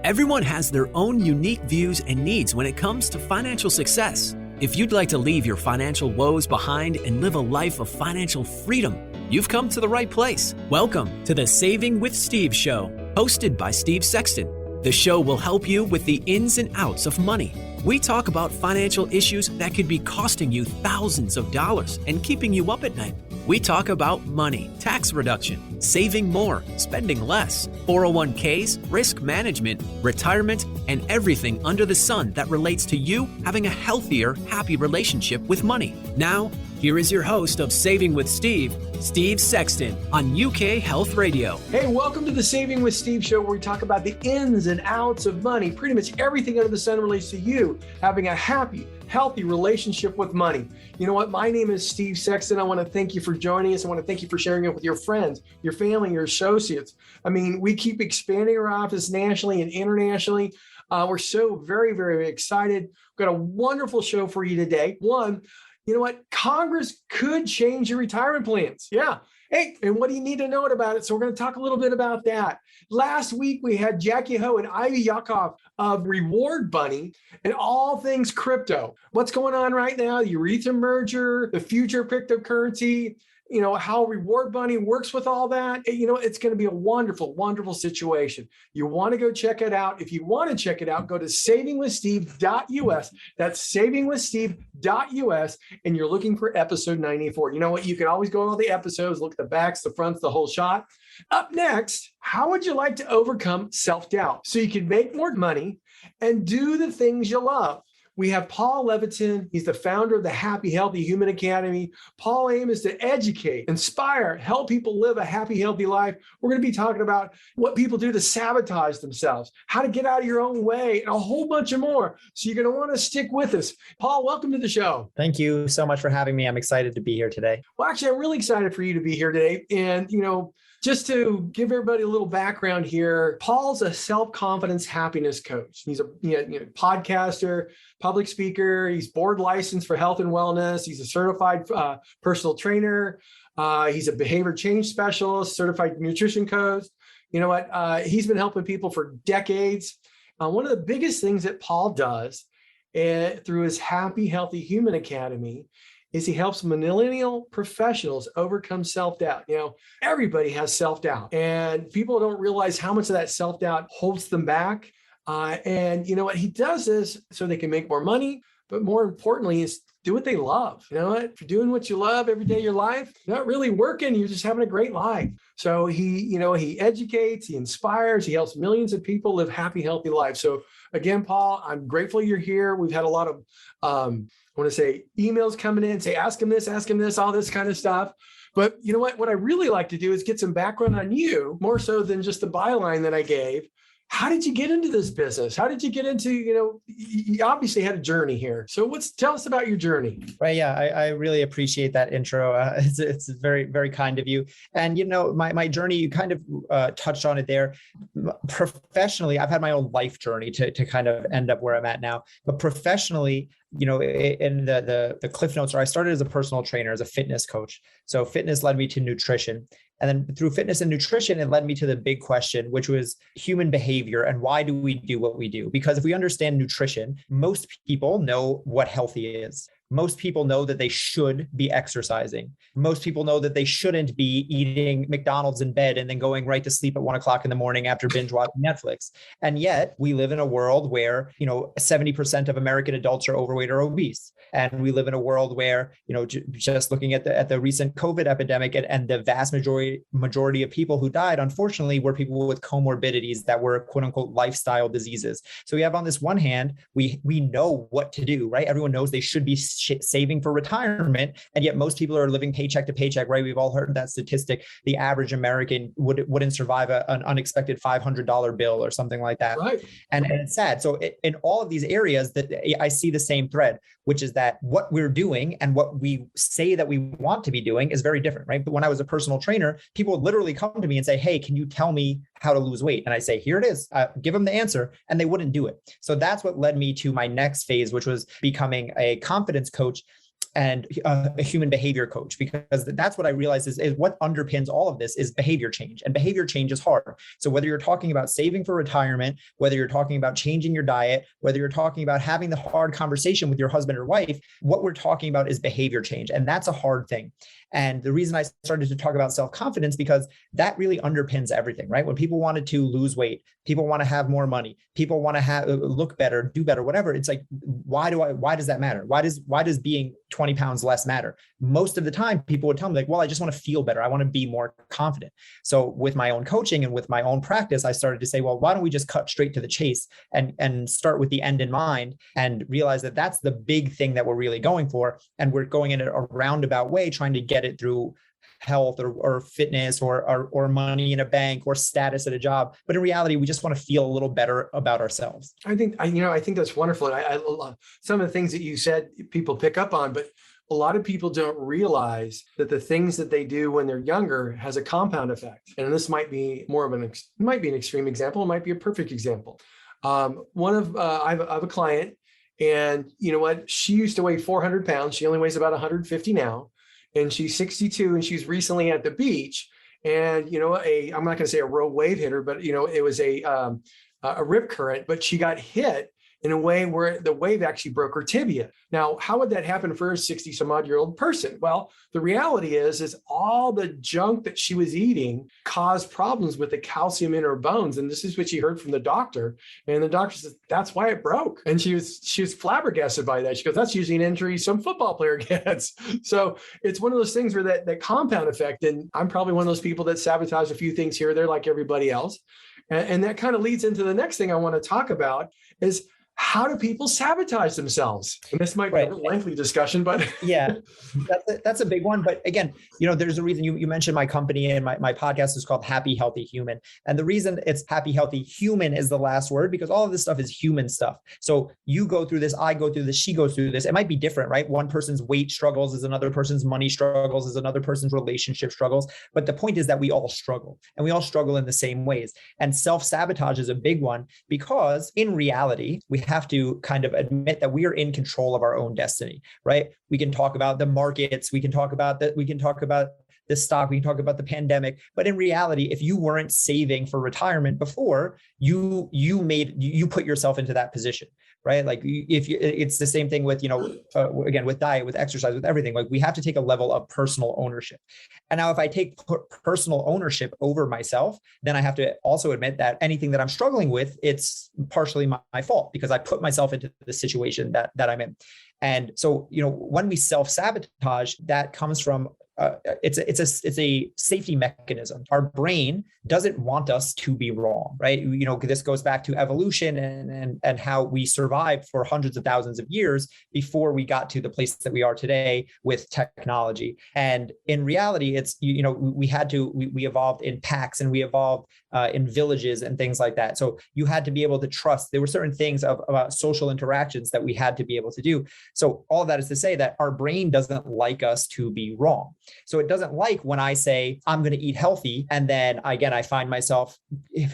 Everyone has their own unique views and needs when it comes to financial success. If you'd like to leave your financial woes behind and live a life of financial freedom, you've come to the right place. Welcome to the Saving with Steve show, hosted by Steve Sexton. The show will help you with the ins and outs of money. We talk about financial issues that could be costing you thousands of dollars and keeping you up at night. We talk about money, tax reduction, saving more, spending less, 401ks, risk management, retirement, and everything under the sun that relates to you having a healthier, happy relationship with money. Now, here is your host of Saving with Steve, Steve Sexton, on UK Health Radio. Hey, welcome to the Saving with Steve show, where we talk about the ins and outs of money. Pretty much everything under the sun relates to you having a happy, healthy relationship with money. You know what? My name is Steve Sexton. I want to thank you for joining us. I want to thank you for sharing it with your friends, your family, your associates. I mean, we keep expanding our office nationally and internationally. We're so very, very excited. We've got a wonderful show for you today. One, you know what? Congress could change your retirement plans. Yeah. Hey, and what do you need to know about it? So we're going to talk a little bit about that. Last week, we had Jackie Ho and Ivy Yakov of Reward Bunny and all things crypto. What's going on right now? The Urethra merger, the future of cryptocurrency, you know, how Reward Bunny works with all that. You know, it's going to be a wonderful, wonderful situation. You want to go check it out. If you want to check it out, go to savingwithsteve.us. That's savingwithsteve.us. And you're looking for episode 94. You know what? You can always go on all the episodes, look at the backs, the fronts, the whole shot. Up next, how would you like to overcome self-doubt so you can make more money and do the things you love? We have Paul Leviton. He's the founder of the Happy, Healthy Human Academy. Paul's aim is to educate, inspire, help people live a happy, healthy life. We're going to be talking about what people do to sabotage themselves, how to get out of your own way, and a whole bunch of more. So you're going to want to stick with us. Paul, welcome to the show. Thank you so much for having me. I'm excited to be here today. Well, actually, I'm really excited for you to be here today. And, you know, just to give everybody a little background here, Paul's a self-confidence happiness coach. He's a podcaster, public speaker. He's board licensed for health and wellness. He's a certified personal trainer. He's a behavior change specialist, certified nutrition coach. You know what? He's been helping people for decades. One of the biggest things that Paul does through his Happy, Healthy Human Academy is he helps millennial professionals overcome self-doubt. You know, everybody has self-doubt, and people don't realize how much of that self-doubt holds them back. And you know what? He does this so they can make more money, but more importantly is do what they love. You know what? If you're doing what you love every day of your life, you're not really working, you're just having a great life. So he educates, he inspires, he helps millions of people live happy, healthy lives. So again, Paul, I'm grateful you're here. We've had a lot of, I want to say, emails coming in, say, ask him this, all this kind of stuff. But you know what? What I really like to do is get some background on you, more so than just the byline that I gave. How did you get into this business? How did you get into, you obviously had a journey here. So tell us about your journey. Right. Yeah, I really appreciate that intro. It's very, very kind of you. And, you know, my journey, you kind of touched on it there. Professionally, I've had my own life journey to kind of end up where I'm at now. But professionally, you know, in the cliff notes, I started as a personal trainer, as a fitness coach. So fitness led me to nutrition. And then through fitness and nutrition, it led me to the big question, which was human behavior and why do we do what we do? Because if we understand nutrition, most people know what healthy is. Most people know that they should be exercising. Most people know that they shouldn't be eating McDonald's in bed and then going right to sleep at 1 o'clock in the morning after binge watching Netflix. And yet we live in a world where, 70% of American adults are overweight or obese. And we live in a world where, just looking at the recent COVID epidemic and the vast majority of people who died, unfortunately, were people with comorbidities that were quote unquote lifestyle diseases. So we have on this one hand, we know what to do, right? Everyone knows they should be saving for retirement. And yet most people are living paycheck to paycheck, right? We've all heard that statistic. The average American wouldn't survive an unexpected $500 bill or something like that. Right. And it's sad. So in all of these areas that I see the same thread, which is that what we're doing and what we say that we want to be doing is very different, right? But when I was a personal trainer, people would literally come to me and say, hey, can you tell me how to lose weight? And I say, here it is, give them the answer, and they wouldn't do it. So that's what led me to my next phase, which was becoming a confidence coach. and a human behavior coach, because that's what I realized is what underpins all of this is behavior change, and behavior change is hard. So whether you're talking about saving for retirement, whether you're talking about changing your diet, whether you're talking about having the hard conversation with your husband or wife, what we're talking about is behavior change. And that's a hard thing. And the reason I started to talk about self-confidence, because that really underpins everything, right? When people wanted to lose weight, people want to have more money, people want to look better, do better, whatever. It's like, why does that matter? Why does being 20 pounds less matter? Most of the time people would tell me like, well, I just want to feel better. I want to be more confident. So with my own coaching and with my own practice, I started to say, well, why don't we just cut straight to the chase and start with the end in mind, and realize that that's the big thing that we're really going for. And we're going in a roundabout way, trying to get it through health or fitness or money in a bank or status at a job. But in reality, we just want to feel a little better about ourselves. I think that's wonderful. And I love some of the things that you said people pick up on, but a lot of people don't realize that the things that they do when they're younger has a compound effect. And this might be might be an extreme example. It might be a perfect example. I have a client, and you know what? She used to weigh 400 pounds. She only weighs about 150 now. And she's 62, and she's recently at the beach. And, I'm not going to say a rogue wave hit her, but, it was a rip current, but she got hit in a way where the wave actually broke her tibia. Now, how would that happen for a 60 some odd year old person? Well, the reality is all the junk that she was eating caused problems with the calcium in her bones. And this is what she heard from the doctor. And the doctor says, that's why it broke. And she was flabbergasted by that. She goes, that's usually an injury some football player gets. So it's one of those things where that compound effect. And I'm probably one of those people that sabotage a few things here or there like everybody else. And that kind of leads into the next thing I want to talk about is, how do people sabotage themselves? And this might be a lengthy discussion, but yeah, that's a big one. But again, there's a reason you mentioned my company, and my podcast is called Happy Healthy Human. And the reason it's Happy Healthy Human is the last word, because all of this stuff is human stuff. So you go through this, I go through this, she goes through this. It might be different, right? One person's weight struggles is another person's money struggles, is another person's relationship struggles. But the point is that we all struggle, and we all struggle in the same ways. And self-sabotage is a big one, because in reality, we have to kind of admit that we are in control of our own destiny, right? We can talk about the markets, we can talk about the stock, we can talk about the pandemic, but in reality, if you weren't saving for retirement before, you put yourself into that position, right? Like it's the same thing with, again, with diet, with exercise, with everything. Like we have to take a level of personal ownership. And now if I take personal ownership over myself, then I have to also admit that anything that I'm struggling with, it's partially my fault, because I put myself into the situation that I'm in. And so, when we self-sabotage, that comes from it's a safety mechanism. Our brain doesn't want us to be wrong, right? This goes back to evolution and how we survived for hundreds of thousands of years before we got to the place that we are today with technology. And in reality, it's, we evolved in packs, and we evolved in villages and things like that. So you had to be able to trust. There were certain things about social interactions that we had to be able to do. So all of that is to say that our brain doesn't like us to be wrong. So it doesn't like when I say, I'm going to eat healthy, and then again, I find myself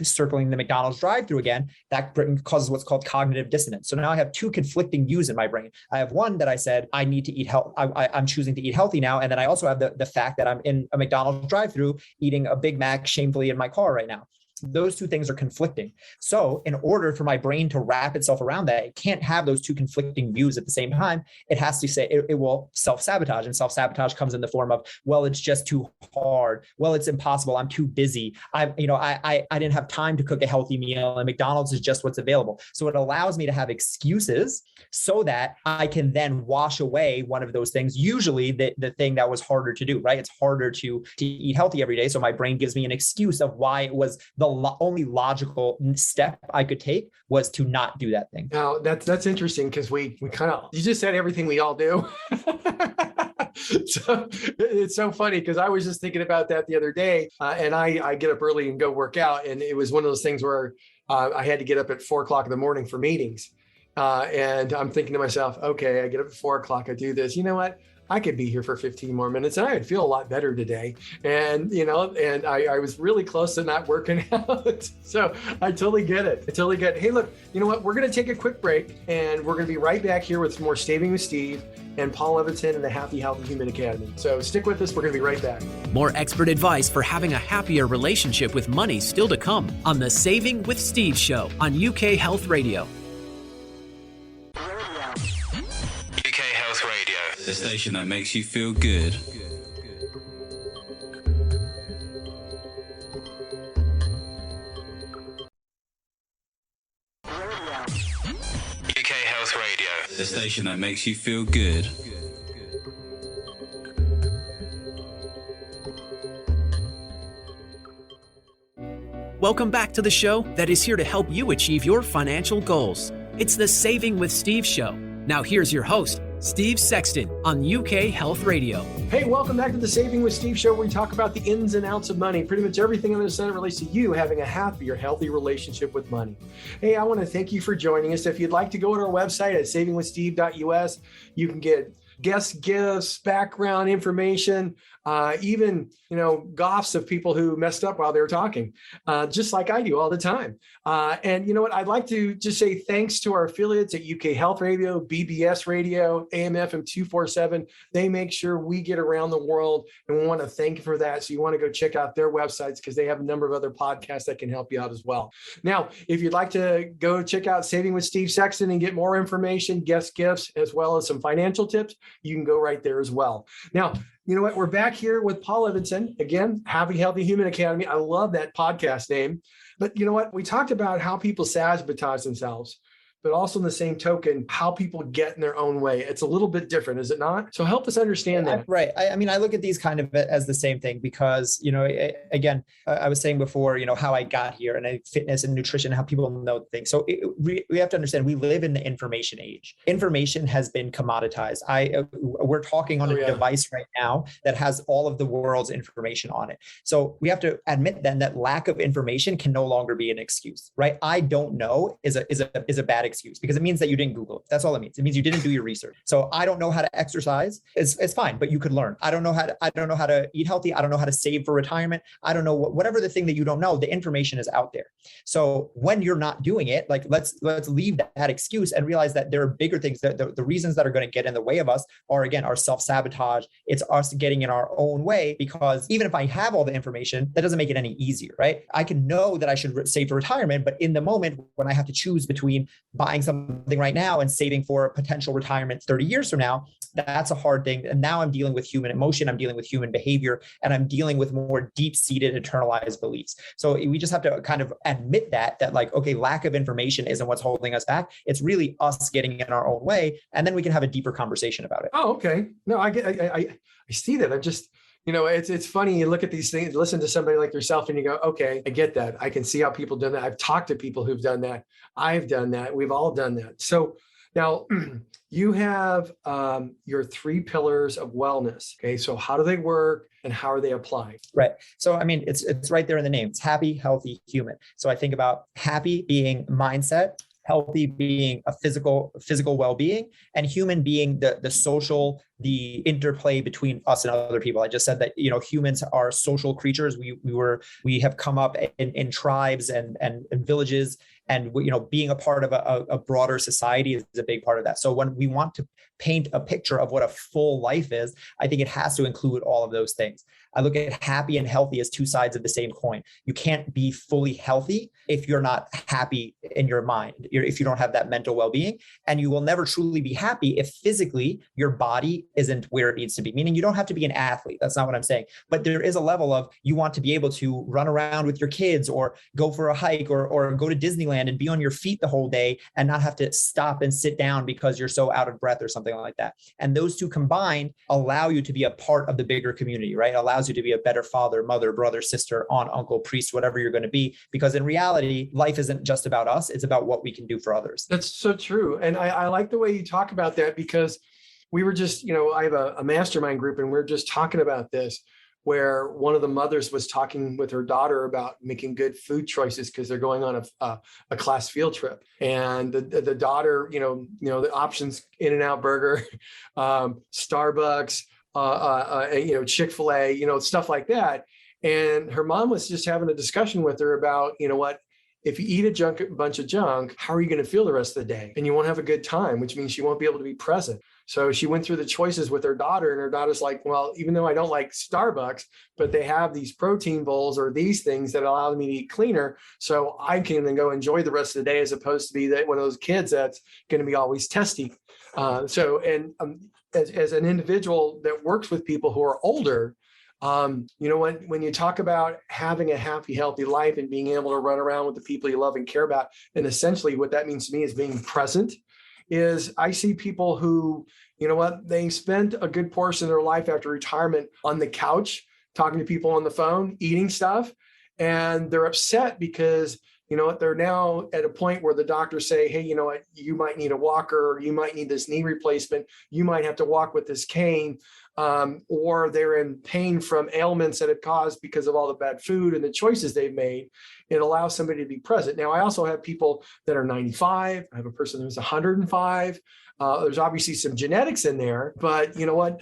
circling the McDonald's drive-thru again. That causes what's called cognitive dissonance. So now I have two conflicting views in my brain. I have one that I said, I need to eat health. I'm choosing to eat healthy now. And then I also have the fact that I'm in a McDonald's drive-thru eating a Big Mac shamefully in my car right now. Those two things are conflicting. So in order for my brain to wrap itself around that, it can't have those two conflicting views at the same time. It has to say, it will self-sabotage, and self-sabotage comes in the form of, well, it's just too hard. Well, it's impossible. I'm too busy. I didn't have time to cook a healthy meal, and McDonald's is just what's available. So it allows me to have excuses so that I can then wash away one of those things. Usually the thing that was harder to do, right? It's harder to eat healthy every day. So my brain gives me an excuse of why it was the only logical step I could take was to not do that thing. Now that's interesting, because we kind of, you just said everything we all do. So it's so funny, because I was just thinking about that the other day, and I get up early and go work out. And it was one of those things where I had to get up at 4:00 in the morning for meetings. And I'm thinking to myself, okay, I get up at 4:00, I do this. You know what? I could be here for 15 more minutes and I would feel a lot better today. And, and I was really close to not working out. So I totally get it. I totally get it. Hey, look, you know what? We're going to take a quick break and we're going to be right back here with some more Saving with Steve and Paul Leviton and the Happy Healthy Human Academy. So stick with us. We're going to be right back. More expert advice for having a happier relationship with money still to come on the Saving with Steve show on UK Health Radio. UK Health Radio, the station that makes you feel good. UK Health Radio, the station that makes you feel good. Welcome back to the show that is here to help you achieve your financial goals. It's the Saving with Steve show. Now here's your host, Steve Sexton on UK Health Radio. Hey, welcome back to the Saving with Steve show, where we talk about the ins and outs of money. Pretty much everything under the sun relates to you having a happier, healthy relationship with money. Hey, I want to thank you for joining us. If you'd like to go to our website at savingwithsteve.us, you can get guest gifts, background information, even, goffs of people who messed up while they were talking, just like I do all the time. And you know what? I'd like to just say thanks to our affiliates at UK Health Radio, BBS Radio, AM/FM 247. They make sure we get around the world, and we want to thank you for that. So you want to go check out their websites because they have a number of other podcasts that can help you out as well. Now, if you'd like to go check out Saving with Steve Sexton and get more information, guest gifts, as well as some financial tips, you can go right there as well. Now, you know what? We're back here with Paul Leviton. Again, Happy Healthy Human Academy. I love that podcast name. But you know what? We talked about how people sabotage themselves, but also in the same token, how people get in their own way. It's a little bit different, is it not? So help us understand that. Right. I mean, I look at these kind of as the same thing because, again, I was saying before, how I got here and fitness and nutrition, how people know things. So we have to understand we live in the information age. Information has been commoditized. We're talking on a device right now that has all of the world's information on it. So we have to admit then that lack of information can no longer be an excuse, right? I don't know is a bad excuse because it means that you didn't Google it. That's all it means. It means you didn't do your research. So I don't know how to exercise. It's fine, but you could learn. I don't know how to eat healthy. I don't know how to save for retirement. I don't know whatever the thing that you don't know, the information is out there. So when you're not doing it, like let's leave that excuse and realize that there are bigger things that the reasons that are going to get in the way of us are, again, our self-sabotage. It's us getting in our own way because even if I have all the information, that doesn't make it any easier, right? I can know that I should save for retirement, but in the moment when I have to choose between buying something right now and saving for a potential retirement 30 years from now, that's a hard thing. And now I'm dealing with human emotion, I'm dealing with human behavior, and I'm dealing with more deep-seated internalized beliefs. So we just have to kind of admit that like, okay, lack of information isn't what's holding us back. It's really us getting in our own way. And then we can have a deeper conversation about it. Oh, okay. No, I see that. I'm just, it's funny. You look at these things, listen to somebody like yourself and you go, okay, I get that. I can see how people do that. I've talked to people who've done that. I've done that. We've all done that. So now you have your 3 pillars of wellness. Okay. So how do they work and how are they applied? Right. So, I mean, it's right there in the name. It's happy, healthy, human. So I think about happy being mindset, healthy being a physical well-being, and human being the social, the interplay between us and other people. I just said that, humans are social creatures. We have come up in tribes and villages, and being a part of a broader society is a big part of that. So when we want to paint a picture of what a full life is, I think it has to include all of those things. I look at happy and healthy as 2 sides of the same coin. You can't be fully healthy if you're not happy in your mind, if you don't have that mental well-being, and you will never truly be happy if physically your body isn't where it needs to be. Meaning you don't have to be an athlete. That's not what I'm saying. But there is a level of you want to be able to run around with your kids or go for a hike or go to Disneyland and be on your feet the whole day and not have to stop and sit down because you're so out of breath or something like that. And those 2 combined allow you to be a part of the bigger community, right? Allows you to be a better father, mother, brother, sister, aunt, uncle, priest, whatever you're going to be. Because in reality, life isn't just about us. It's about what we can do for others. That's so true. And I like the way you talk about that because we were just, I have a mastermind group and we're just talking about this. where one of the mothers was talking with her daughter about making good food choices because they're going on a class field trip. And the daughter, the options, In-N-Out Burger, Starbucks, Chick-fil-A, stuff like that. And her mom was just having a discussion with her about, if you eat a bunch of junk, how are you going to feel the rest of the day? And you won't have a good time, which means you won't be able to be present. So she went through the choices with her daughter, and her daughter's like, well, even though I don't like Starbucks, but they have these protein bowls or these things that allow me to eat cleaner, so I can then go enjoy the rest of the day, as opposed to be one of those kids that's going to be always testy. As an individual that works with people who are older, when you talk about having a happy, healthy life and being able to run around with the people you love and care about, and essentially what that means to me is being present, is I see people who, they spent a good portion of their life after retirement on the couch, talking to people on the phone, eating stuff, and they're upset because they're now at a point where the doctors say, hey, you might need a walker, or you might need this knee replacement, you might have to walk with this cane, or they're in pain from ailments that have caused because of all the bad food and the choices they've made. It allows somebody to be present. Now, I also have people that are 95. I have a person who's 105. There's obviously some genetics in there, but you know what?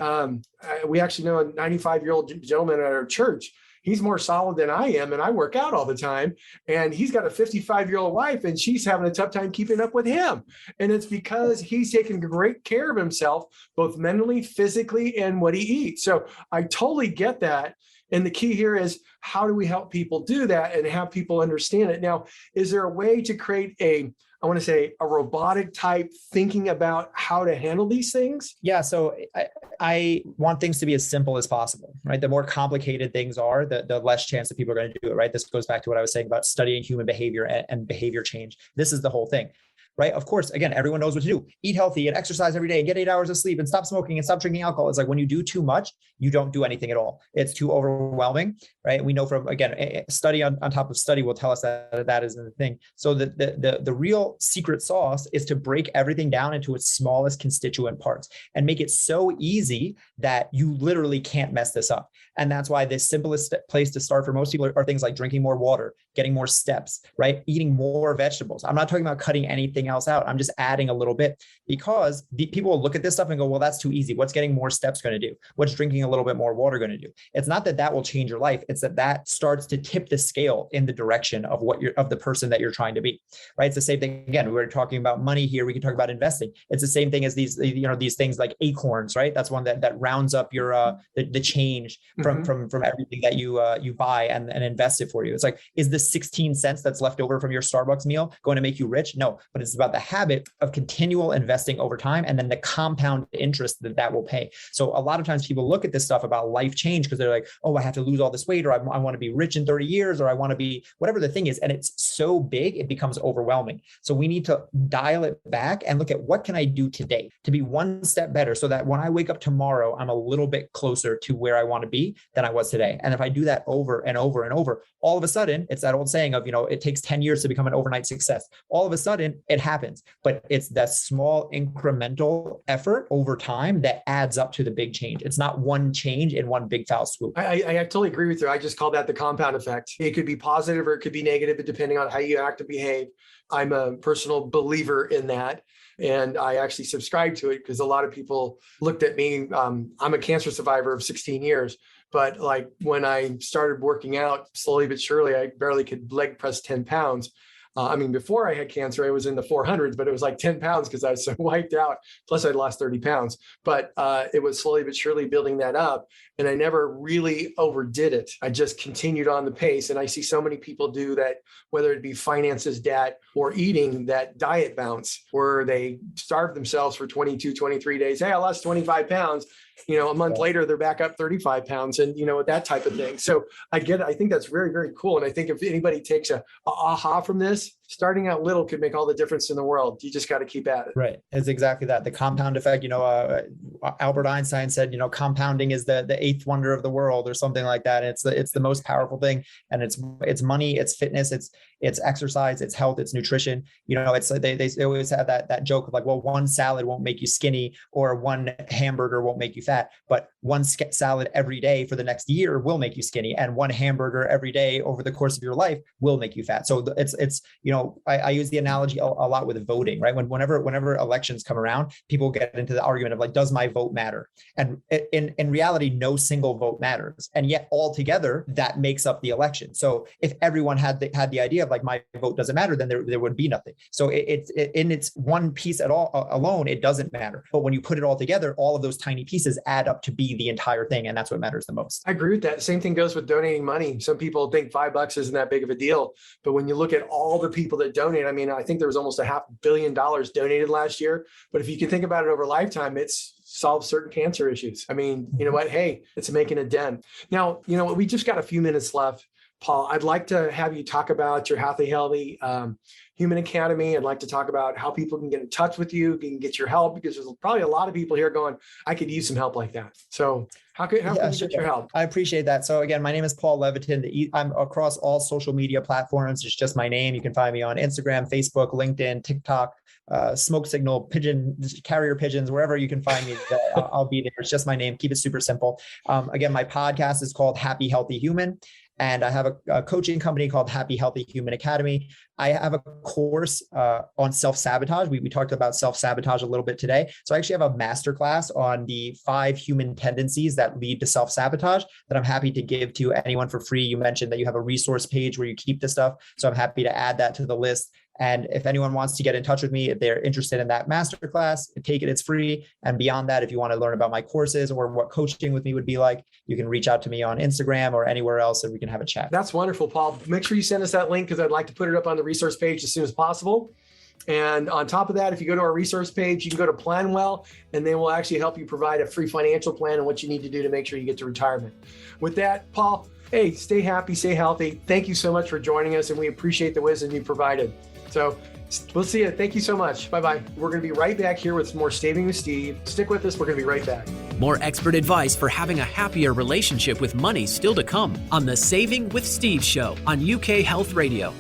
We actually know a 95-year-old gentleman at our church. He's more solid than I am, and I work out all the time. And he's got a 55-year-old wife, and she's having a tough time keeping up with him. And it's because he's taking great care of himself, both mentally, physically, and what he eats. So I totally get that. And the key here is, how do we help people do that and have people understand it? Now, is there a way to create a robotic type thinking about how to handle these things? Yeah. So I want things to be as simple as possible, right? The more complicated things are, the less chance that people are going to do it, right? This goes back to what I was saying about studying human behavior and behavior change. This is the whole thing. Right? Of course, again, everyone knows what to do. Eat healthy and exercise every day and get 8 hours of sleep and stop smoking and stop drinking alcohol. It's like when you do too much, you don't do anything at all. It's too overwhelming, right? We know from, again, a study on top of study will tell us that isn't the thing. So the real secret sauce is to break everything down into its smallest constituent parts and make it so easy that you literally can't mess this up. And that's why the simplest place to start for most people are things like drinking more water, getting more steps, right? Eating more vegetables. I'm not talking about cutting anything else out. I'm just adding a little bit, because people will look at this stuff and go, well, that's too easy. What's getting more steps going to do? What's drinking a little bit more water going to do? It's not that will change your life. It's that starts to tip the scale in the direction of of the person that you're trying to be, right? It's the same thing. Again, we were talking about money here. We can talk about investing. It's the same thing as these things like acorns, right? That's one that rounds up your, the change from everything that you buy and invest it for you. It's like, is the 16 cents that's left over from your Starbucks meal going to make you rich? No, but it's about the habit of continual investing over time, and then the compound interest that will pay. So a lot of times people look at this stuff about life change because they're like, oh, I have to lose all this weight, or I want to be rich in 30 years, or I want to be whatever the thing is. And it's so big, it becomes overwhelming. So we need to dial it back and look at, what can I do today to be one step better, so that when I wake up tomorrow, I'm a little bit closer to where I want to be than I was today. And if I do that over and over and over, all of a sudden, it's that old saying of, it takes 10 years to become an overnight success. All of a sudden it happens, but it's that small incremental effort over time that adds up to the big change. It's not one change in one big foul swoop. I totally agree with you. I just call that the compound effect. It could be positive or it could be negative, depending on how you act and behave. I'm a personal believer in that. And I actually subscribe to it because a lot of people looked at me. I'm a cancer survivor of 16 years. But like when I started working out slowly but surely, I barely could leg press 10 pounds. Before I had cancer, I was in the 400s, but it was like 10 pounds because I was so wiped out. Plus, I'd lost 30 pounds. But it was slowly but surely building that up. And I never really overdid it. I just continued on the pace. And I see so many people do that, whether it be finances, debt, or eating, that diet bounce, where they starve themselves for 22, 23 days. Hey, I lost 25 pounds. A month later, they're back up 35 pounds and, that type of thing. So I get it. I think that's very, very cool. And I think if anybody takes a aha from this, starting out little could make all the difference in the world. You just got to keep at it. Right. It's exactly that. The compound effect, Albert Einstein said, compounding is the eighth wonder of the world or something like that. And it's the most powerful thing. And it's money, it's fitness, it's exercise, it's health, it's nutrition. It's they always have that joke of like, well, one salad won't make you skinny or one hamburger won't make you fat, but one salad every day for the next year will make you skinny, and one hamburger every day over the course of your life will make you fat. So I use the analogy a lot with voting, right? Whenever elections come around, people get into the argument of like, does my vote matter? And in reality, no single vote matters. And yet altogether that makes up the election. So if everyone had the idea of like, my vote doesn't matter, then there would be nothing. So it's in its one piece at all alone, it doesn't matter. But when you put it all together, all of those tiny pieces add up to be the entire thing. And that's what matters the most. I agree with that. Same thing goes with donating money. Some people think $5 isn't that big of a deal, but when you look at all the people that donate, I think there was almost $500 million donated last year. But if you can think about it over a lifetime, it's solved certain cancer issues. You know what? Hey, it's making a dent. Now, we just got a few minutes left. Paul, I'd like to have you talk about your Healthy Human Academy. I'd like to talk about how people can get in touch with you, can get your help, because there's probably a lot of people here going, I could use some help like that. So how can you get your help? I appreciate that. So again, my name is Paul Leviton. I'm across all social media platforms. It's just my name. You can find me on Instagram, Facebook, LinkedIn, TikTok, smoke signal, carrier pigeons, wherever you can find me, I'll be there. It's just my name. Keep it super simple. Again, my podcast is called Happy Healthy Human. And I have a coaching company called Happy Healthy Human Academy. I have a course on self-sabotage. We talked about self-sabotage a little bit today. So I actually have a masterclass on the 5 human tendencies that lead to self-sabotage that I'm happy to give to anyone for free. You mentioned that you have a resource page where you keep this stuff. So I'm happy to add that to the list. And if anyone wants to get in touch with me, if they're interested in that masterclass, take it, it's free. And beyond that, if you want to learn about my courses or what coaching with me would be like, you can reach out to me on Instagram or anywhere else and we can have a chat. That's wonderful, Paul. Make sure you send us that link because I'd like to put it up on the resource page as soon as possible. And on top of that, if you go to our resource page, you can go to PlanWell, and they will actually help you provide a free financial plan and what you need to do to make sure you get to retirement. With that, Paul, hey, stay happy, stay healthy. Thank you so much for joining us, and we appreciate the wisdom you provided. So we'll see you. Thank you so much. Bye-bye. We're going to be right back here with more Saving with Steve. Stick with us. We're going to be right back. More expert advice for having a happier relationship with money still to come on the Saving with Steve show on UK Health Radio.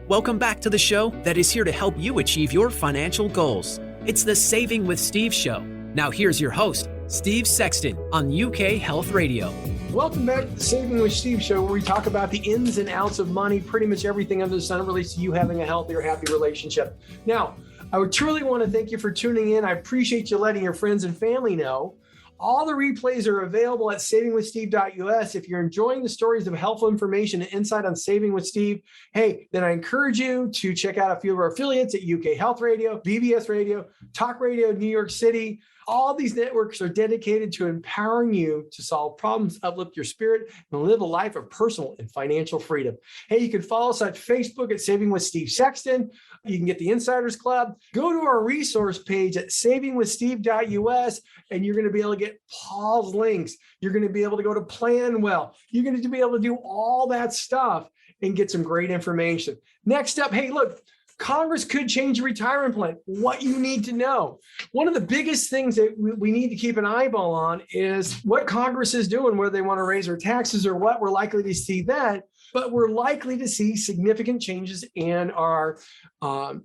Welcome back to the show that is here to help you achieve your financial goals. It's the Saving with Steve show. Now here's your host, Steve Sexton on UK Health Radio. Welcome back to the Saving with Steve show, where we talk about the ins and outs of money, pretty much everything under the sun relates to you having a healthy or happy relationship. Now, I would truly want to thank you for tuning in. I appreciate you letting your friends and family know. All the replays are available at savingwithsteve.us. If you're enjoying the stories of helpful information and insight on Saving with Steve, hey, then I encourage you to check out a few of our affiliates at UK Health Radio, BBS Radio, Talk Radio, New York City. All these networks are dedicated to empowering you to solve problems, uplift your spirit, and live a life of personal and financial freedom. Hey, you can follow us on Facebook at Saving with Steve Sexton. You can get the Insiders Club. Go to our resource page at savingwithsteve.us, and you're going to be able to get Paul's links. You're going to be able to go to PlanWell. You're going to be able to do all that stuff and get some great information. Next up, hey, look, Congress could change your retirement plan. What you need to know. One of the biggest things that we need to keep an eyeball on is what Congress is doing, whether they want to raise our taxes or what. We're likely to see that, but we're likely to see significant changes in our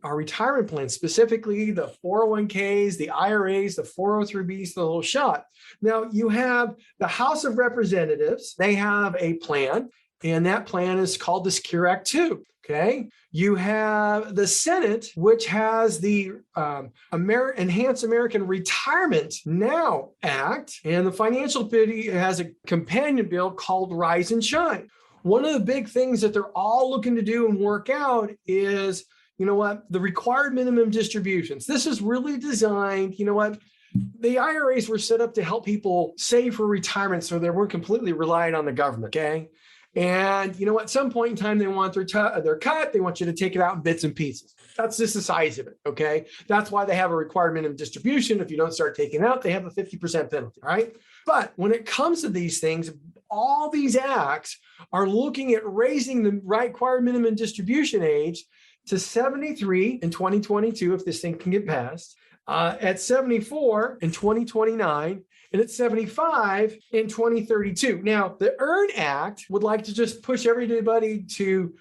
retirement plans, specifically the 401ks, the IRAs, the 403bs, the whole shot. Now, you have the House of Representatives. They have a plan, and that plan is called the Secure Act 2. Okay. You have the Senate, which has the Enhanced American Retirement Now Act, and the Financial Committee has a companion bill called Rise and Shine. One of the big things that they're all looking to do and work out is, the required minimum distributions. This is really designed, the IRAs were set up to help people save for retirement so they weren't completely reliant on the government. Okay. And at some point in time, they want their cut. They want you to take it out in bits and pieces. That's just the size of it, okay? That's why they have a required minimum distribution. If you don't start taking it out, they have a 50% penalty, right? But when it comes to these things, all these acts are looking at raising the required minimum distribution age to 73 in 2022, if this thing can get passed, at 74 in 2029, and at 75 in 2032. Now, the EARN Act would like to just push everybody to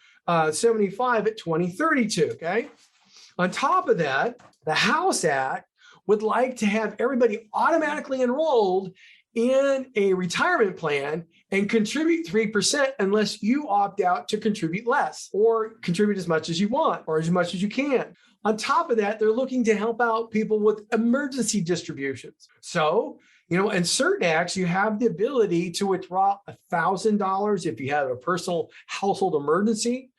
75 at 2032, okay? On top of that, the House Act would like to have everybody automatically enrolled in a retirement plan and contribute 3% unless you opt out to contribute less or contribute as much as you want or as much as you can. On top of that, they're looking to help out people with emergency distributions. So, in certain acts, you have the ability to withdraw $1,000 if you have a personal household emergency.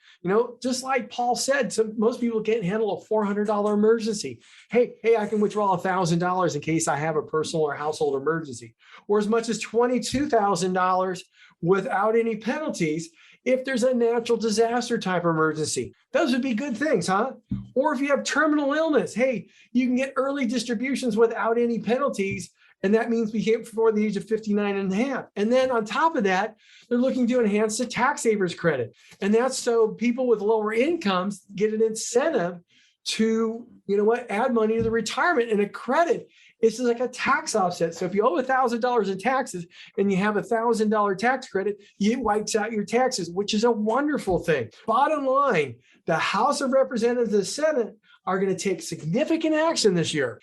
Just like Paul said, most people can't handle a $400 emergency. Hey, I can withdraw $1,000 in case I have a personal or household emergency, or as much as $22,000 without any penalties if there's a natural disaster type emergency. Those would be good things, huh? Or if you have terminal illness, hey, you can get early distributions without any penalties. And that means before the age of 59 and a half. And then on top of that, they're looking to enhance the tax savers credit. And that's so people with lower incomes get an incentive to, add money to the retirement, and a credit. It's like a tax offset. So if you owe $1,000 in taxes and you have $1,000 tax credit, it wipes out your taxes, which is a wonderful thing. Bottom line, the House of Representatives and the Senate are going to take significant action this year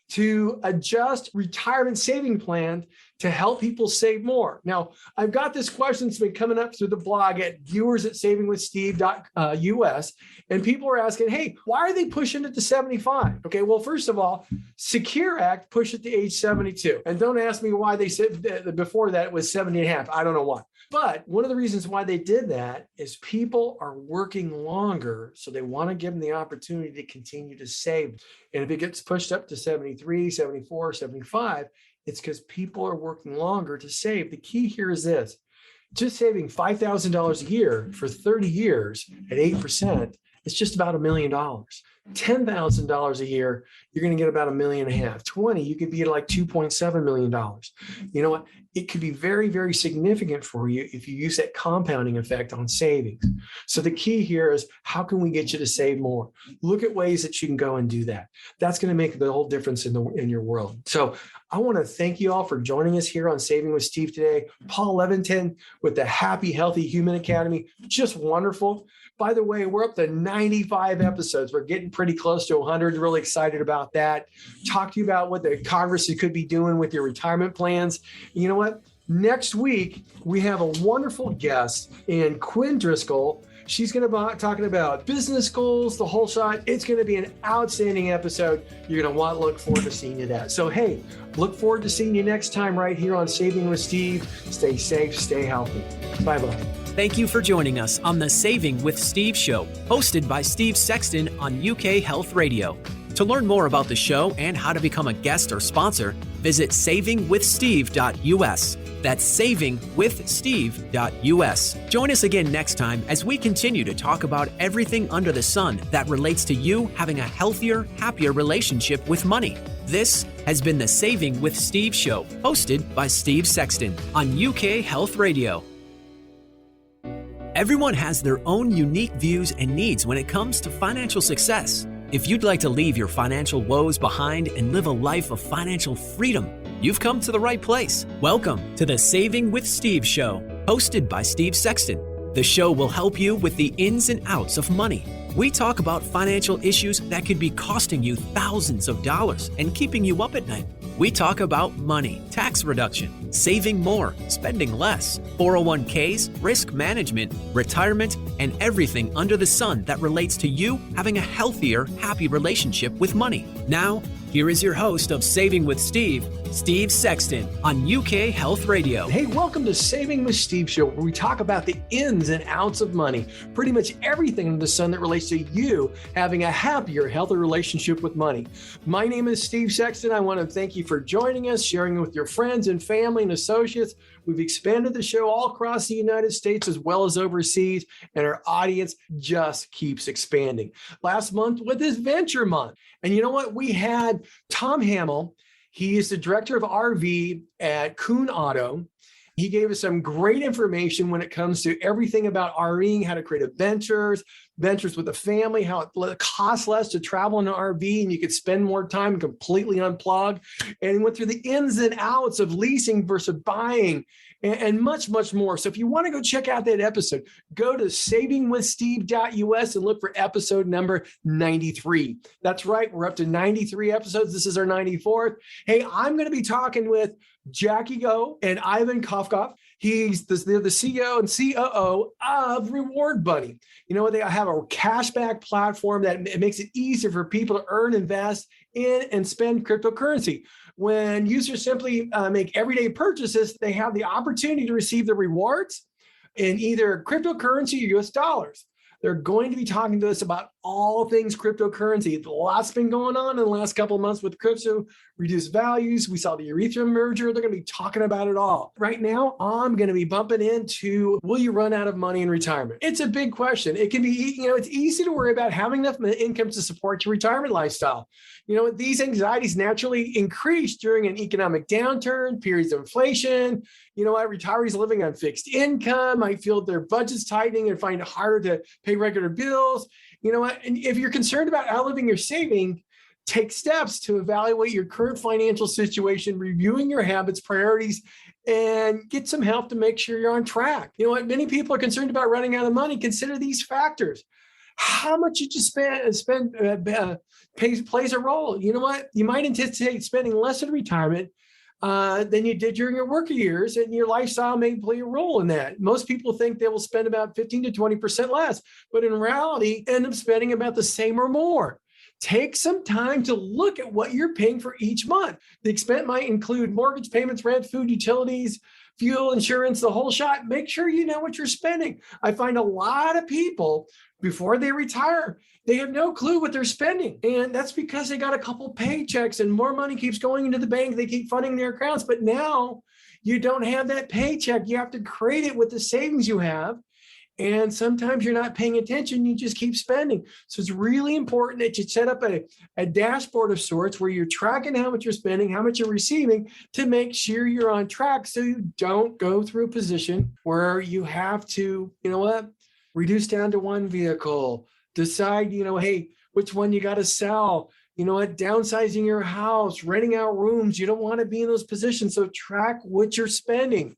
to adjust retirement saving plans to help people save more. Now, I've got this question that's been coming up through the blog at viewers@savingwithsteve.us, and people are asking, hey, why are they pushing it to 75? Okay, well, first of all, Secure Act pushed it to age 72. And don't ask me why they said before that it was 70 and a half. I don't know why. But one of the reasons why they did that is people are working longer, so they want to give them the opportunity to continue to save. And if it gets pushed up to 73, 74, 75, it's because people are working longer to save. The key here is this: just saving $5,000 a year for 30 years at 8%, it's just about $1 million. $10,000 a year, you're going to get about $1.5 million. 20, you could be at like $2.7 million. You know what? It could be very, very significant for you if you use that compounding effect on savings. So the key here is, how can we get you to save more? Look at ways that you can go and do that. That's going to make the whole difference in your world. So I want to thank you all for joining us here on Saving with Steve today. Paul Leventon with the Happy, Healthy Human Academy. Just wonderful. By the way, we're up to 95 episodes. We're getting pretty close to 100. Really excited about that. Talk to you about what the Congress could be doing with your retirement plans. You know what? Next week, we have a wonderful guest in Quinn Driscoll. She's going to be talking about business goals, the whole shot. It's going to be an outstanding episode. You're going to want to look forward to seeing you that. So, hey, look forward to seeing you next time right here on Saving with Steve. Stay safe, stay healthy. Bye-bye. Thank you for joining us on the Saving with Steve show, hosted by Steve Sexton on UK Health Radio. To learn more about the show and how to become a guest or sponsor, visit savingwithsteve.us. That's savingwithsteve.us. Join us again next time as we continue to talk about everything under the sun that relates to you having a healthier, happier relationship with money. This has been the Saving with Steve show, hosted by Steve Sexton on UK Health Radio. Everyone has their own unique views and needs when it comes to financial success. If you'd like to leave your financial woes behind and live a life of financial freedom, you've come to the right place. Welcome to the Saving with Steve show, hosted by Steve Sexton. The show will help you with the ins and outs of money. We talk about financial issues that could be costing you thousands of dollars and keeping you up at night. We talk about money, tax reduction, saving more, spending less, 401ks, risk management, retirement, and everything under the sun that relates to you having a healthier, happy relationship with money. Now, here is your host of Saving with Steve, Steve Sexton on UK Health Radio. Hey, welcome to Saving with Steve show, where we talk about the ins and outs of money, pretty much everything under the sun that relates to you having a happier, healthier relationship with money. My name is Steve Sexton. I want to thank you for joining us, sharing with your friends and family and associates. We've expanded the show all across the United States as well as overseas, and our audience just keeps expanding. Last month was this Venture Month. And you know what? We had Tom Hamill. He is the director of RV at Kuhn Auto. He gave us some great information when it comes to everything about RVing, how to create adventures with a family, how it costs less to travel in an RV and you could spend more time completely unplugged. And he went through the ins and outs of leasing versus buying and much, much more. So if you want to go check out that episode, go to savingwithsteve.us and look for episode number 93. That's right. We're up to 93 episodes. This is our 94th. Hey, I'm going to be talking with Jackie Go and Ivan Kofkov. He's the CEO and COO of Reward Bunny. You know, they have a cashback platform that it makes it easier for people to earn, invest in, and spend cryptocurrency. When users simply make everyday purchases, they have the opportunity to receive the rewards in either cryptocurrency or US dollars. They're going to be talking to us about all things cryptocurrency. Lots been going on in the last couple of months with crypto, reduced values. We saw the Ethereum merger. They're going to be talking about it all. Right now, I'm going to be bumping into, will you run out of money in retirement? It's a big question. It can be, it's easy to worry about having enough income to support your retirement lifestyle. These anxieties naturally increase during an economic downturn, periods of inflation. Retirees living on fixed income might feel their budget's tightening and find it harder to pay regular bills. And if you're concerned about outliving your saving, take steps to evaluate your current financial situation, reviewing your habits, priorities, and get some help to make sure you're on track. Many people are concerned about running out of money. Consider these factors. How much you just spend plays a role. You might anticipate spending less in retirement than you did during your working years, and your lifestyle may play a role in that. Most people think they will spend about 15 to 20% less, but in reality, end up spending about the same or more. Take some time to look at what you're paying for each month. The expense might include mortgage payments, rent, food, utilities, fuel, insurance, the whole shot. Make sure you know what you're spending. I find a lot of people, before they retire, they have no clue what they're spending. And that's because they got a couple paychecks and more money keeps going into the bank. They keep funding their accounts. But now you don't have that paycheck. You have to create it with the savings you have. And sometimes you're not paying attention. You just keep spending. So it's really important that you set up a dashboard of sorts where you're tracking how much you're spending, how much you're receiving, to make sure you're on track so you don't go through a position where you have to, reduce down to one vehicle, decide, hey, which one you got to sell, downsizing your house, renting out rooms. You don't want to be in those positions. So track what you're spending.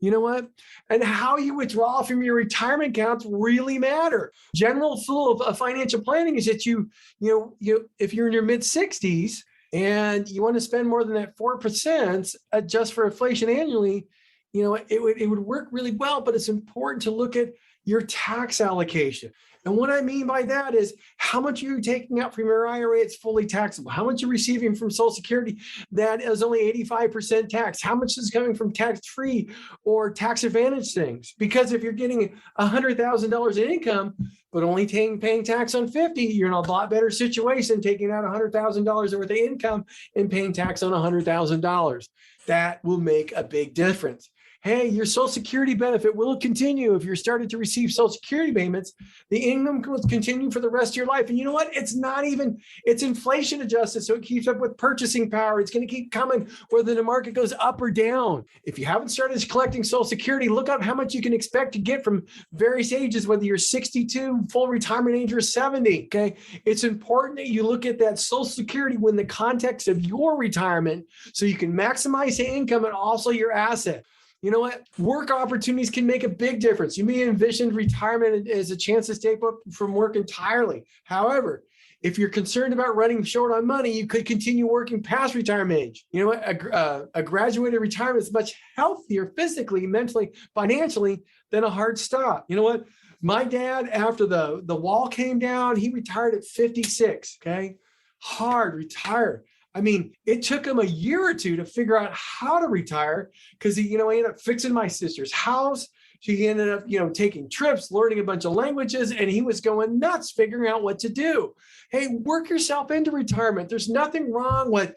And how you withdraw from your retirement accounts really matter. General rule of financial planning is that you if you're in your mid 60s and you want to spend more than that 4%, adjust for inflation annually, it would work really well. But it's important to look at your tax allocation. And what I mean by that is how much are you taking out from your IRA? It's fully taxable. How much you're receiving from Social Security that is only 85% tax? How much is coming from tax-free or tax advantage things? Because if you're getting $100,000 in income, but only paying tax on 50, you're in a lot better situation taking out $100,000 worth of income and paying tax on $100,000. That will make a big difference. Hey, your Social Security benefit will continue. If you're starting to receive Social Security payments, the income will continue for the rest of your life. And you know what? It's inflation adjusted, so it keeps up with purchasing power. It's going to keep coming whether the market goes up or down. If you haven't started collecting Social Security, look up how much you can expect to get from various ages, whether you're 62, full retirement age, or 70, okay? It's important that you look at that Social Security in the context of your retirement so you can maximize the income and also your asset. You know what? Work opportunities can make a big difference. You may envision retirement as a chance to stay up from work entirely. However, if you're concerned about running short on money, you could continue working past retirement age. You know what? A graduated retirement is much healthier physically, mentally, financially than a hard stop. You know what? My dad, after the wall came down, he retired at 56, okay? Hard, retired. I mean, it took him a year or two to figure out how to retire because he ended up fixing my sister's house. He ended up, taking trips, learning a bunch of languages, and he was going nuts figuring out what to do. Hey, work yourself into retirement. There's nothing wrong with,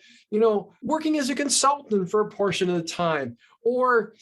working as a consultant for a portion of the time, or,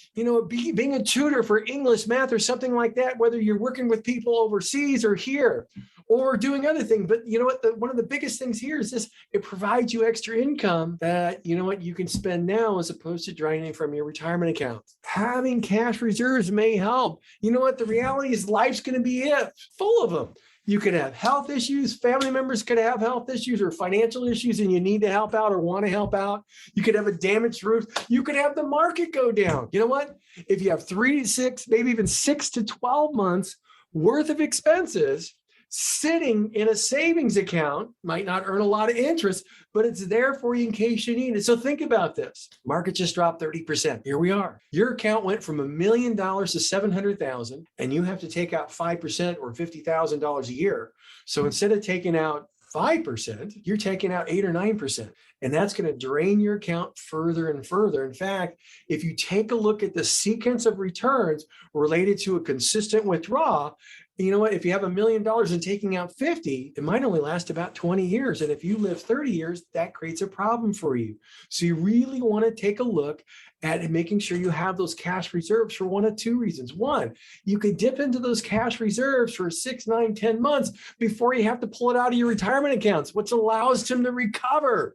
being a tutor for English, math, or something like that, whether you're working with people overseas or here, or doing other things. But you know what? One of the biggest things here is this: it provides you extra income that, you know what, you can spend now as opposed to draining from your retirement account. Having cash reserves may help. You know what? The reality is life's going to be full of them. You could have health issues. Family members could have health issues or financial issues, and you need to help out or want to help out. You could have a damaged roof. You could have the market go down. You know what? If you have 3 to 6, maybe even 6 to 12 months worth of expenses sitting in a savings account, might not earn a lot of interest, but it's there for you in case you need it. So think about this. Market just dropped 30%. Here we are. Your account went from $1 million to 700,000, and you have to take out 5% or $50,000 a year. So instead of taking out 5%, you're taking out 8 or 9%. And that's going to drain your account further and further. In fact, if you take a look at the sequence of returns related to a consistent withdrawal, you know what? If you have $1 million and taking out 50, it might only last about 20 years. And if you live 30 years, that creates a problem for you. So you really want to take a look at making sure you have those cash reserves for one of two reasons. One, you could dip into those cash reserves for 6, 9, 10 months before you have to pull it out of your retirement accounts, which allows them to recover.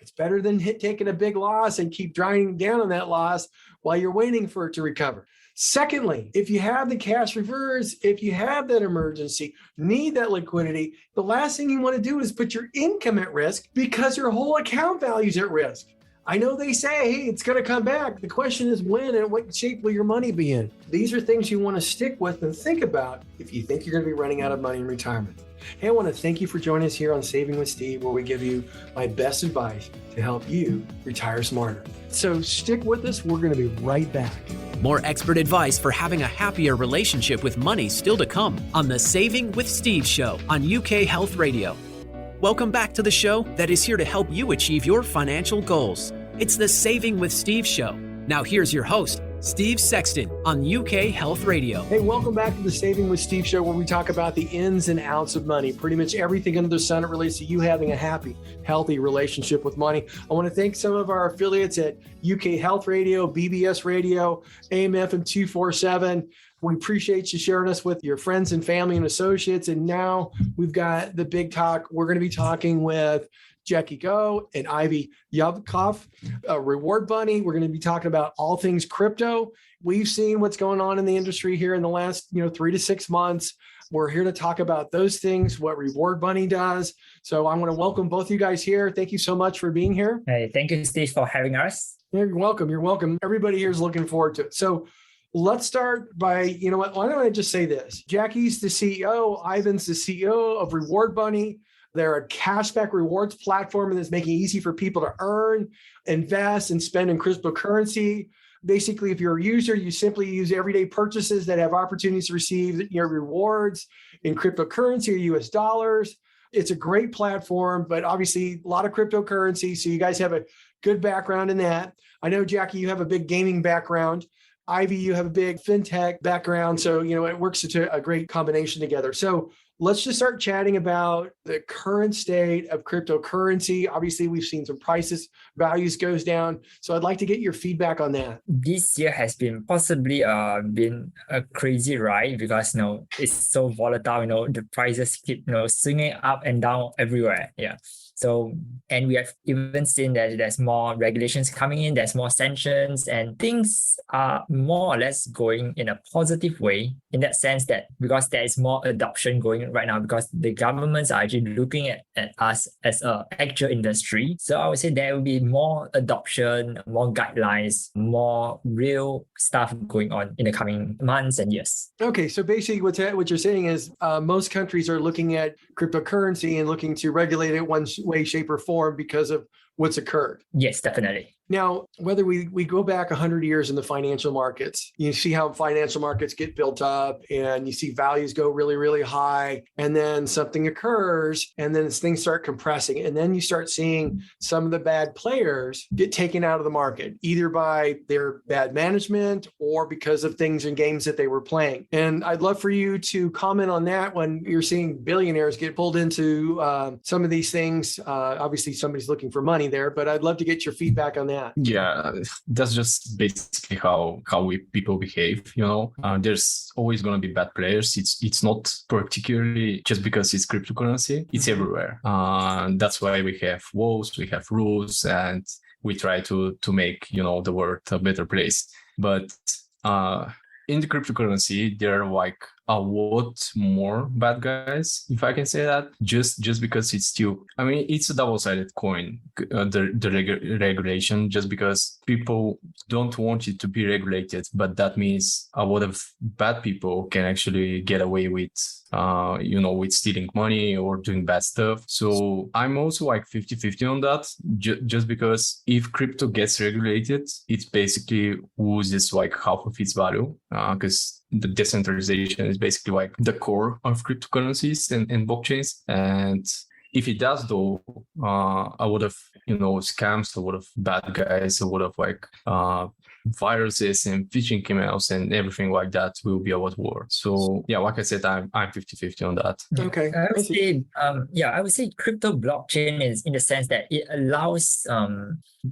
It's better than taking a big loss and keep driving down on that loss while you're waiting for it to recover. Secondly, if you have the cash reserves, if you have that emergency, need that liquidity, the last thing you want to do is put your income at risk because your whole account value is at risk. I know they say, hey, it's going to come back. The question is when and what shape will your money be in? These are things you want to stick with and think about if you think you're going to be running out of money in retirement. Hey, I want to thank you for joining us here on Saving with Steve, where we give you my best advice to help you retire smarter. So stick with us. We're going to be right back. More expert advice for having a happier relationship with money still to come on the Saving with Steve show on UK Health Radio. Welcome back to the show that is here to help you achieve your financial goals. It's the Saving with Steve show. Now here's your host, Steve Sexton on UK Health Radio. Hey, welcome back to the Saving with Steve show, where we talk about the ins and outs of money. Pretty much everything under the sun that relates to you having a happy, healthy relationship with money. I want to thank some of our affiliates at UK Health Radio, BBS Radio, AM/FM 247. We appreciate you sharing us with your friends and family and associates. And now we've got the big talk. We're going to be talking with Jackie Go and Ivy Yavkov, Reward Bunny. We're going to be talking about all things crypto. We've seen what's going on in the industry here in the last 3 to 6 months. We're here to talk about those things, what Reward Bunny does. So I want to welcome both of you guys here. Thank you so much for being here. Hey, thank you, Steve, for having us. You're welcome. You're welcome. Everybody here is looking forward to it. So let's start by, why don't I just say this? Jackie's the CEO. Ivan's the CEO of Reward Bunny. They're a cashback rewards platform that's making it easy for people to earn, invest, and spend in cryptocurrency. Basically, if you're a user, you simply use everyday purchases that have opportunities to receive your rewards in cryptocurrency or US dollars. It's a great platform, but obviously a lot of cryptocurrency. So you guys have a good background in that. I know, Jackie, you have a big gaming background. Ivy, you have a big fintech background. So, it works into a great combination together. So let's just start chatting about the current state of cryptocurrency. Obviously, we've seen some values goes down. So I'd like to get your feedback on that. This year has been possibly been a crazy ride because it's so volatile. The prices keep swinging up and down everywhere. Yeah. So, and we have even seen that there's more regulations coming in, there's more sanctions, and things are more or less going in a positive way in that sense that because there is more adoption going right now because the governments are actually looking at us as an actual industry. So I would say there will be more adoption, more guidelines, more real stuff going on in the coming months and years. Okay, so basically what you're saying is most countries are looking at cryptocurrency and looking to regulate it one way, shape, or form because of what's occurred. Yes, definitely. Now, whether we go back 100 years in the financial markets, you see how financial markets get built up and you see values go really, really high. And then something occurs and then things start compressing. And then you start seeing some of the bad players get taken out of the market, either by their bad management or because of things in games that they were playing. And I'd love for you to comment on that when you're seeing billionaires get pulled into some of these things. Obviously, somebody's looking for money. there, but I'd love to get your feedback on that. Yeah, that's just basically how people behave. There's always going to be bad players. It's not particularly just because it's cryptocurrency. It's everywhere. That's why we have laws, we have rules, and we try to make the world a better place. But in the cryptocurrency, there are like a lot more bad guys, if I can say that, just because it's still, it's a double-sided coin, the regulation, just because people don't want it to be regulated, but that means a lot of bad people can actually get away with, with stealing money or doing bad stuff. So I'm also like 50-50 on that, just because if crypto gets regulated, it basically loses like half of its value, because the decentralization is basically like the core of cryptocurrencies and blockchains. And if it does, though, a lot of scams, a lot of bad guys, a lot of like viruses and phishing emails and everything like that will be a lot worse. So yeah, like I said, I'm 50-50 on that. Okay. I would say crypto blockchain is in the sense that it allows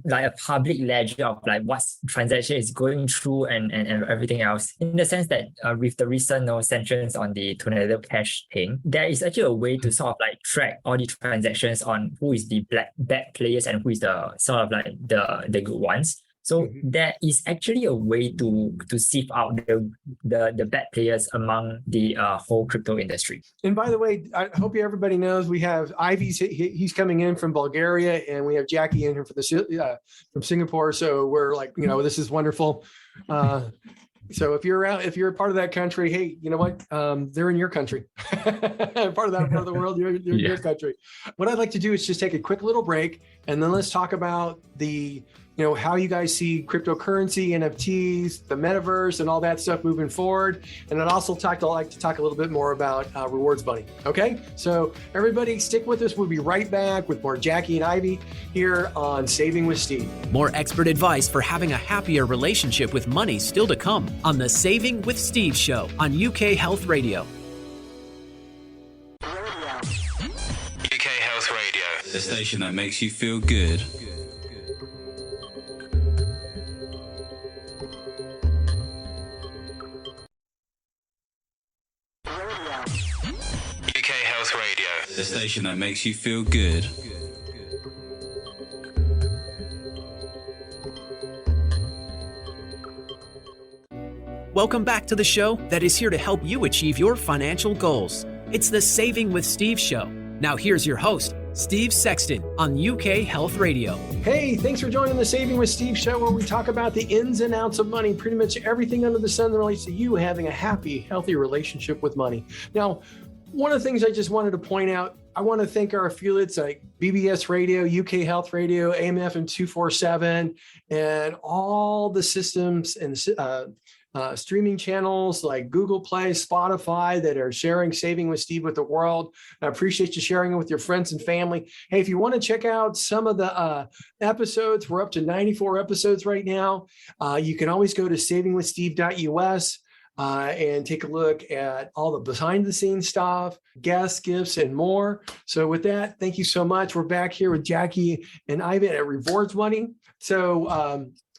like a public ledger of like what transaction is going through and everything else. In the sense that with the recent sanctions on the Tornado Cash thing, there is actually a way to sort of like track all the transactions on who is the bad players and who is the sort of like the good ones. So there is actually a way to sieve out the bad players among the whole crypto industry. And by the way, I hope everybody knows we have Ivy's, he's coming in from Bulgaria, and we have Jackie in here from Singapore. So we're like, this is wonderful. So if you're a part of that country, hey, you know what? They're in your country. Part of that part of the world, you're in your country. What I'd like to do is just take a quick little break, and then let's talk about how you guys see cryptocurrency, NFTs, the metaverse, and all that stuff moving forward. And I'd also like to talk a little bit more about Rewards Bunny. Okay, so everybody stick with us. We'll be right back with more Jackie and Ivy here on Saving with Steve. More expert advice for having a happier relationship with money still to come on the Saving with Steve show on UK Health Radio. UK Health Radio, the station that makes you feel good. UK Health Radio, the station that makes you feel good. Welcome back to the show that is here to help you achieve your financial goals. It's the Saving with Steve show. Now here's your host, Steve Sexton on UK Health Radio. Hey, thanks for joining the Saving with Steve show, where we talk about the ins and outs of money, pretty much everything under the sun that relates to you having a happy, healthy relationship with money. Now, one of the things I just wanted to point out, I want to thank our affiliates like BBS Radio, UK Health Radio, AMF and 247, and all the systems and streaming channels like Google Play, Spotify that are sharing Saving with Steve with the world. I appreciate you sharing it with your friends and family. Hey, if you want to check out some of the episodes, we're up to 94 episodes right now. You can always go to savingwithsteve.us and take a look at all the behind the scenes stuff, guest gifts, and more. So with that, thank you so much. We're back here with Jackie and Ivan at Rewards Money. So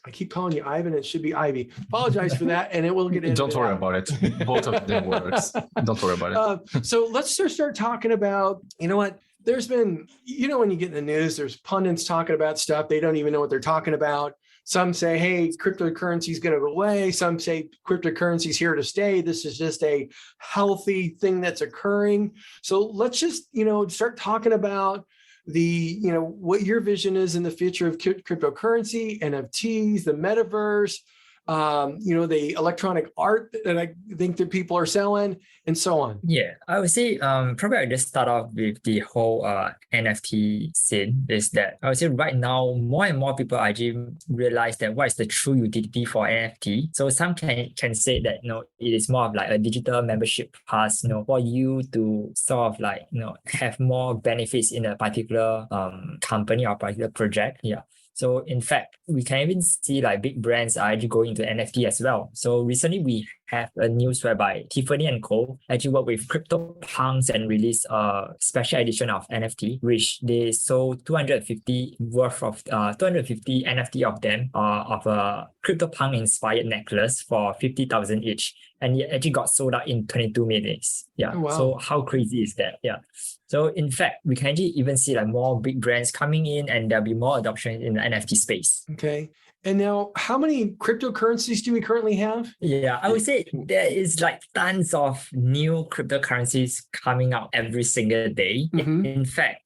I keep calling you Ivan. It should be Ivy. Apologize for that, and it will get into Don't worry about it. Both of them works. Don't worry about it. So let's just start talking about, what? There's been, when you get in the news, there's pundits talking about stuff. They don't even know what they're talking about. Some say, hey, cryptocurrency is going to go away. Some say cryptocurrency is here to stay. This is just a healthy thing that's occurring. So let's just, start talking about what your vision is in the future of cryptocurrency, NFTs, the metaverse, the electronic art that I think that people are selling, and so on. Yeah, I would say probably I'll just start off with the whole NFT scene. Is that I would say right now more and more people actually realize that what is the true utility for NFT. So some can say that it is more of like a digital membership pass, for you to sort of like have more benefits in a particular company or particular project. Yeah. So in fact, we can even see like big brands are actually going into NFT as well. So recently we have a news whereby Tiffany and Co. actually work with CryptoPunks and release a special edition of NFT, which they sold 250 worth of 250 NFT of them of a CryptoPunk inspired necklace for 50,000 each, and it actually got sold out in 22 minutes. Yeah. Oh, wow. So how crazy is that? Yeah. So in fact, we can actually even see like more big brands coming in, and there'll be more adoption in the NFT space. Okay. And now, how many cryptocurrencies do we currently have? Yeah, I would say there is like tons of new cryptocurrencies coming out every single day. Mhm. In fact,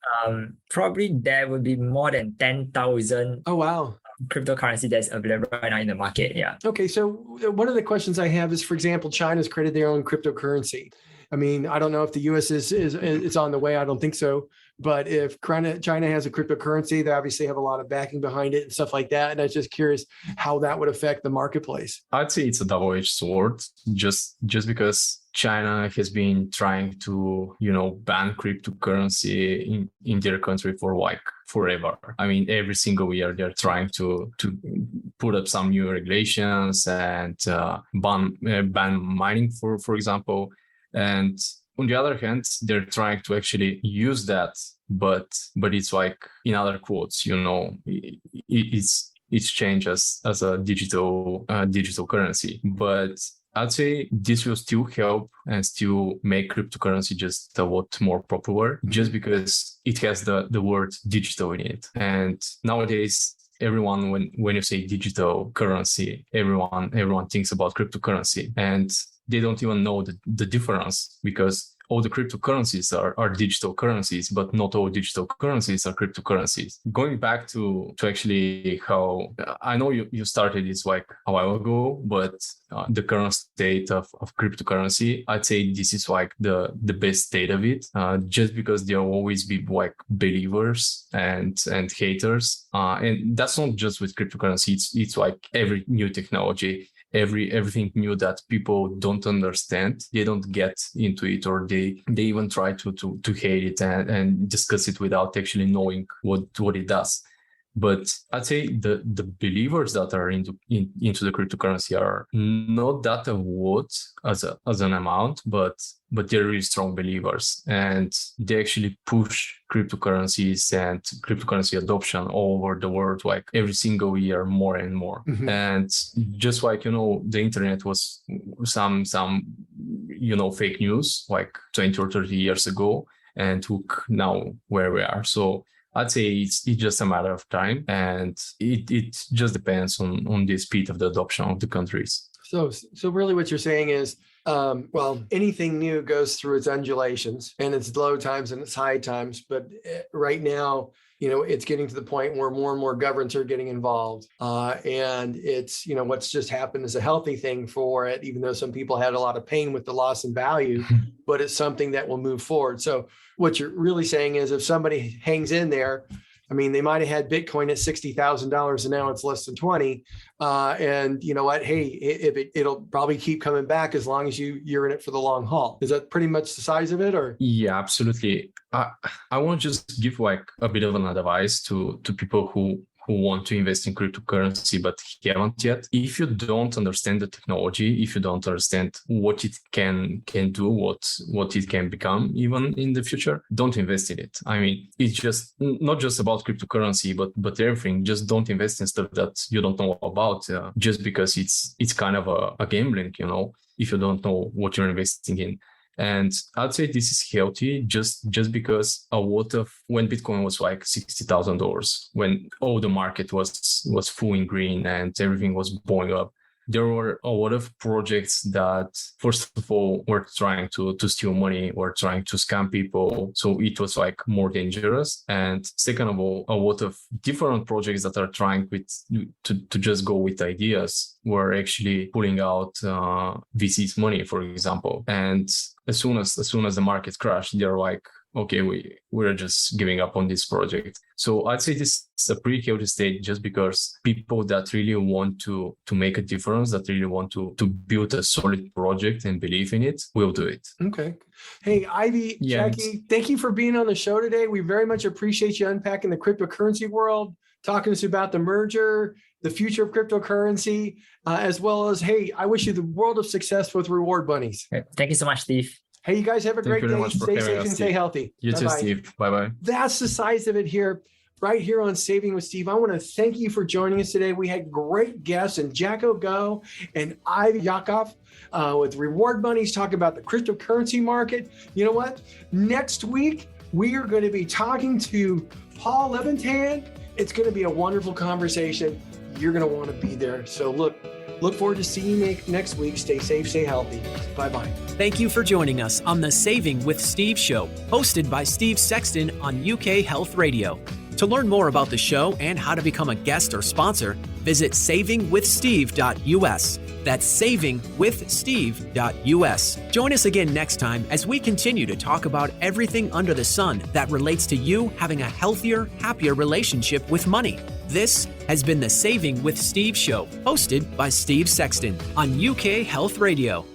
probably there will be more than 10,000 Oh, wow. cryptocurrency that's available right now in the market. Yeah. Okay, so one of the questions I have is, for example, China's created their own cryptocurrency. I mean, I don't know if the U.S. is on the way. I don't think so. But if China has a cryptocurrency, they obviously have a lot of backing behind it and stuff like that. And I was just curious how that would affect the marketplace. I'd say it's a double-edged sword, just because China has been trying to, ban cryptocurrency in their country for like forever. I mean, every single year they're trying to put up some new regulations and ban mining, for example. And on the other hand, they're trying to actually use that, but it's like in other quotes, it's changed as a digital currency. But I'd say this will still help and still make cryptocurrency just a lot more popular, just because it has the word digital in it. And nowadays, everyone, when you say digital currency, everyone thinks about cryptocurrency, and they don't even know the difference, because all the cryptocurrencies are digital currencies, but not all digital currencies are cryptocurrencies. Going back to actually how I know you started this like a while ago, but the current state of cryptocurrency, I'd say this is like the best state of it, just because there will always be like believers and haters, and that's not just with cryptocurrency. It's like every new technology. Everything new that people don't understand, they don't get into it, or they even try to hate it and discuss it without actually knowing what it does. But I'd say the believers that are into the cryptocurrency are not that a lot as an amount, but they're really strong believers, and they actually push cryptocurrencies and cryptocurrency adoption all over the world, like every single year more and more. Mhm. And just like, the internet was some fake news like 20 or 30 years ago, and took now where we are. So I'd say it's just a matter of time, and it just depends on the speed of the adoption of the countries. So really what you're saying is, anything new goes through its undulations and its low times and its high times. But right now, it's getting to the point where more and more governments are getting involved. And it's, what's just happened is a healthy thing for it, even though some people had a lot of pain with the loss in value, but it's something that will move forward. So what you're really saying is, if somebody hangs in there, I mean, they might have had Bitcoin at $60,000 and now it's less than 20. And you know what? Hey, it'll probably keep coming back as long as you're in it for the long haul. Is that pretty much the size of it, or? Yeah, absolutely. I want to just give like a bit of an advice to people who want to invest in cryptocurrency but haven't yet. If you don't understand the technology, if you don't understand what it can do, what it can become even in the future, don't invest in it. I mean, it's just not just about cryptocurrency, but everything. Just don't invest in stuff that you don't know about, just because it's kind of a gambling, if you don't know what you're investing in. And I'd say this is healthy just because a lot of when Bitcoin was like $60,000, when all the market was full in green and everything was blowing up, there were a lot of projects that, first of all, were trying to steal money or trying to scam people. So it was like more dangerous. And second of all, a lot of different projects that are trying to just go with ideas were actually pulling out VC's money, for example. And as soon as the market crashed, they're like, okay, we're just giving up on this project. So I'd say this is a pretty healthy state, just because people that really want to make a difference, that really want to build a solid project and believe in it, will do it. Okay. Hey, Ivy, Yeah, Jackie, thank you for being on the show today. We very much appreciate you unpacking the cryptocurrency world. talking to us about the merger, the future of cryptocurrency, as well as, hey, I wish you the world of success with reward bunnies. Thank you so much, Steve. Hey, you guys have a great day. Stay safe and stay healthy. You too, Steve. Bye-bye. That's the size of it here, right here on Saving with Steve. I want to thank you for joining us today. We had great guests, and Jacko Go and Ivy Yakov with Reward Bunnies talking about the cryptocurrency market. You know what? Next week, we are going to be talking to Paul Leventan. It's going to be a wonderful conversation. You're going to want to be there. So look forward to seeing you next week. Stay safe, stay healthy. Bye-bye. Thank you for joining us on the Saving with Steve show, hosted by Steve Sexton on UK Health Radio. To learn more about the show and how to become a guest or sponsor, visit savingwithsteve.us. That's savingwithsteve.us. Join us again next time as we continue to talk about everything under the sun that relates to you having a healthier, happier relationship with money. This has been the Saving with Steve show, hosted by Steve Sexton on UK Health Radio.